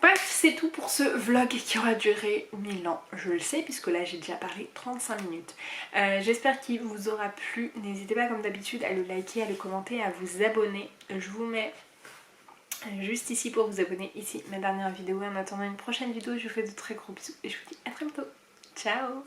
Bref, c'est tout pour ce vlog qui aura duré 1000 ans, je le sais, puisque là j'ai déjà parlé 35 minutes. J'espère qu'il vous aura plu. N'hésitez pas comme d'habitude à le liker, à le commenter, à vous abonner. Je vous mets juste ici pour vous abonner, ici ma dernière vidéo. En attendant une prochaine vidéo, je vous fais de très gros bisous et je vous dis à très bientôt. Ciao!